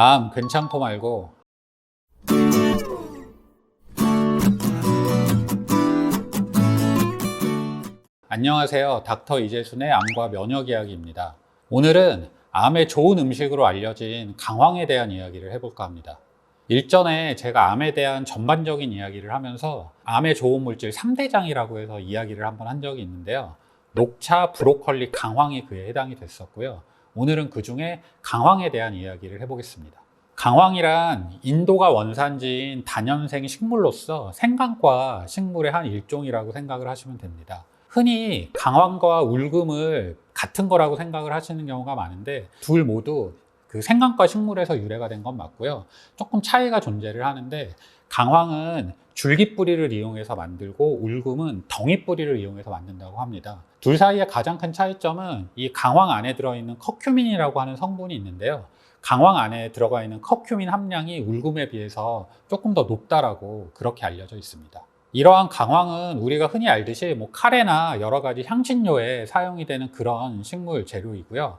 암 괜찮고 말고. 안녕하세요. 닥터 이재순의 암과 면역 이야기입니다. 오늘은 암의 좋은 음식으로 알려진 강황에 대한 이야기를 해볼까 합니다. 일전에 제가 암에 대한 전반적인 이야기를 하면서 암의 좋은 물질 3대장이라고 해서 이야기를 한번 한 적이 있는데요. 녹차, 브로콜리, 강황이 그에 해당이 됐었고요. 오늘은 그 중에 강황에 대한 이야기를 해보겠습니다. 강황이란 인도가 원산지인 다년생 식물로서 생강과 식물의 한 일종이라고 생각을 하시면 됩니다. 흔히 강황과 울금을 같은 거라고 생각을 하시는 경우가 많은데 둘 모두 그 생강과 식물에서 유래가 된 건 맞고요. 조금 차이가 존재를 하는데 강황은 줄기뿌리를 이용해서 만들고 울금은 덩이뿌리를 이용해서 만든다고 합니다. 둘 사이의 가장 큰 차이점은 이 강황 안에 들어있는 커큐민이라고 하는 성분이 있는데요. 강황 안에 들어가 있는 커큐민 함량이 울금에 비해서 조금 더 높다라고 그렇게 알려져 있습니다. 이러한 강황은 우리가 흔히 알듯이 카레나 여러 가지 향신료에 사용이 되는 그런 식물 재료이고요.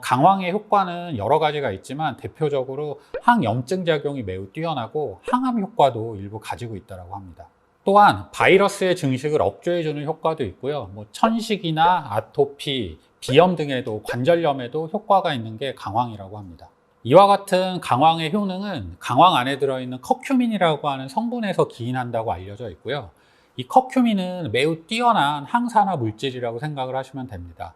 강황의 효과는 여러 가지가 있지만 대표적으로 항염증 작용이 매우 뛰어나고 항암 효과도 일부 가지고 있다고 합니다. 또한 바이러스의 증식을 억제해주는 효과도 있고요. 천식이나 아토피, 비염 등에도 관절염에도 효과가 있는 게 강황이라고 합니다. 이와 같은 강황의 효능은 강황 안에 들어있는 커큐민이라고 하는 성분에서 기인한다고 알려져 있고요. 이 커큐민은 매우 뛰어난 항산화 물질이라고 생각을 하시면 됩니다.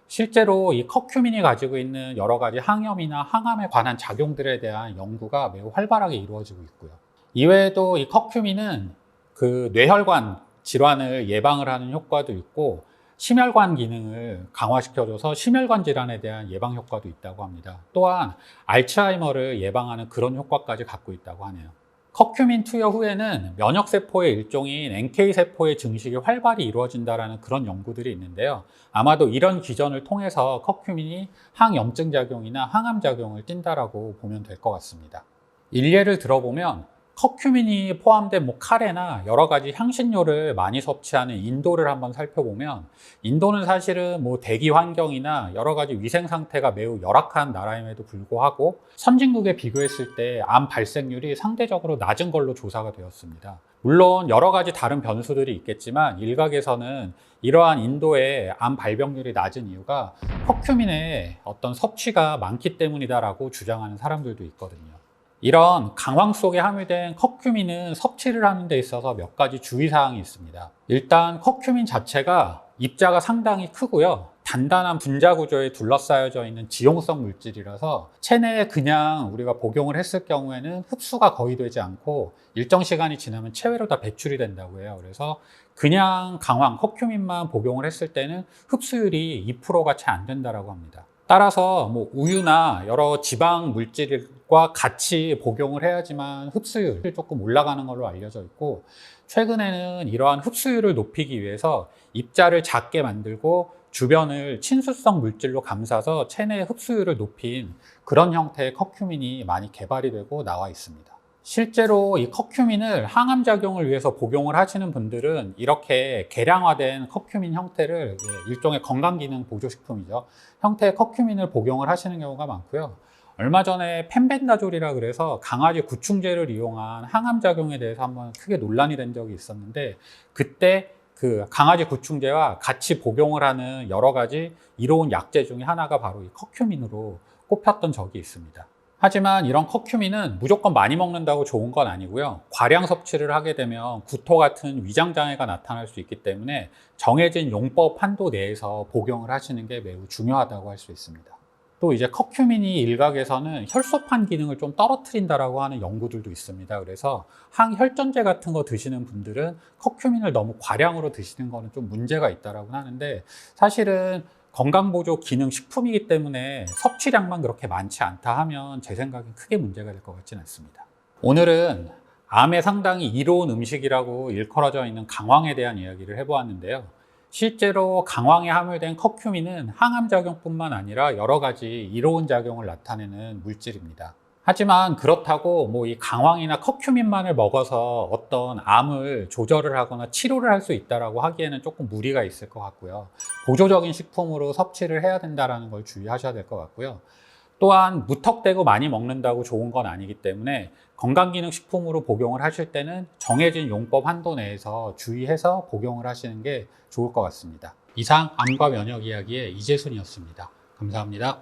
실제로 이 커큐민이 가지고 있는 여러 가지 항염이나 항암에 관한 작용들에 대한 연구가 매우 활발하게 이루어지고 있고요. 이외에도 이 커큐민은 그 뇌혈관 질환을 예방을 하는 효과도 있고 심혈관 기능을 강화시켜줘서 심혈관 질환에 대한 예방 효과도 있다고 합니다. 또한 알츠하이머를 예방하는 그런 효과까지 갖고 있다고 하네요. 커큐민 투여 후에는 면역세포의 일종인 NK세포의 증식이 활발히 이루어진다는 그런 연구들이 있는데요. 아마도 이런 기전을 통해서 커큐민이 항염증 작용이나 항암 작용을 띈다라고 보면 될 것 같습니다. 일례를 들어보면 커큐민이 포함된 카레나 여러 가지 향신료를 많이 섭취하는 인도를 한번 살펴보면 인도는 사실은 대기 환경이나 여러 가지 위생 상태가 매우 열악한 나라임에도 불구하고 선진국에 비교했을 때 암 발생률이 상대적으로 낮은 걸로 조사가 되었습니다. 물론 여러 가지 다른 변수들이 있겠지만 일각에서는 이러한 인도의 암 발병률이 낮은 이유가 커큐민의 어떤 섭취가 많기 때문이다라고 주장하는 사람들도 있거든요. 이런 강황 속에 함유된 커큐민은 섭취를 하는 데 있어서 몇 가지 주의사항이 있습니다. 일단 커큐민 자체가 입자가 상당히 크고요. 단단한 분자 구조에 둘러싸여져 있는 지용성 물질이라서 체내에 그냥 우리가 복용을 했을 경우에는 흡수가 거의 되지 않고 일정 시간이 지나면 체외로 다 배출이 된다고 해요. 그래서 그냥 강황, 커큐민만 복용을 했을 때는 흡수율이 2%가 채 안 된다고 합니다. 따라서 우유나 여러 지방 물질과 같이 복용을 해야지만 흡수율이 조금 올라가는 걸로 알려져 있고 최근에는 이러한 흡수율을 높이기 위해서 입자를 작게 만들고 주변을 친수성 물질로 감싸서 체내 흡수율을 높인 그런 형태의 커큐민이 많이 개발이 되고 나와 있습니다. 실제로 이 커큐민을 항암 작용을 위해서 복용을 하시는 분들은 이렇게 계량화된 커큐민 형태를 일종의 건강기능 보조식품이죠. 형태의 커큐민을 복용을 하시는 경우가 많고요. 얼마 전에 펜벤다졸이라 그래서 강아지 구충제를 이용한 항암 작용에 대해서 한번 크게 논란이 된 적이 있었는데 그때 그 강아지 구충제와 같이 복용을 하는 여러 가지 이로운 약제 중에 하나가 바로 이 커큐민으로 꼽혔던 적이 있습니다. 하지만 이런 커큐민은 무조건 많이 먹는다고 좋은 건 아니고요. 과량 섭취를 하게 되면 구토 같은 위장 장애가 나타날 수 있기 때문에 정해진 용법 한도 내에서 복용을 하시는 게 매우 중요하다고 할 수 있습니다. 또 이제 커큐민이 일각에서는 혈소판 기능을 좀 떨어뜨린다라고 하는 연구들도 있습니다. 그래서 항혈전제 같은 거 드시는 분들은 커큐민을 너무 과량으로 드시는 거는 좀 문제가 있다라고 하는데 사실은 건강보조 기능 식품이기 때문에 섭취량만 그렇게 많지 않다 하면 제 생각엔 크게 문제가 될 것 같지는 않습니다. 오늘은 암에 상당히 이로운 음식이라고 일컬어져 있는 강황에 대한 이야기를 해보았는데요. 실제로 강황에 함유된 커큐민은 항암작용뿐만 아니라 여러 가지 이로운 작용을 나타내는 물질입니다. 하지만 그렇다고 이 강황이나 커큐민만을 먹어서 어떤 암을 조절을 하거나 치료를 할 수 있다고 하기에는 조금 무리가 있을 것 같고요. 보조적인 식품으로 섭취를 해야 된다는 걸 주의하셔야 될 것 같고요. 또한 무턱대고 많이 먹는다고 좋은 건 아니기 때문에 건강기능식품으로 복용을 하실 때는 정해진 용법 한도 내에서 주의해서 복용을 하시는 게 좋을 것 같습니다. 이상 암과 면역 이야기의 이재순이었습니다. 감사합니다.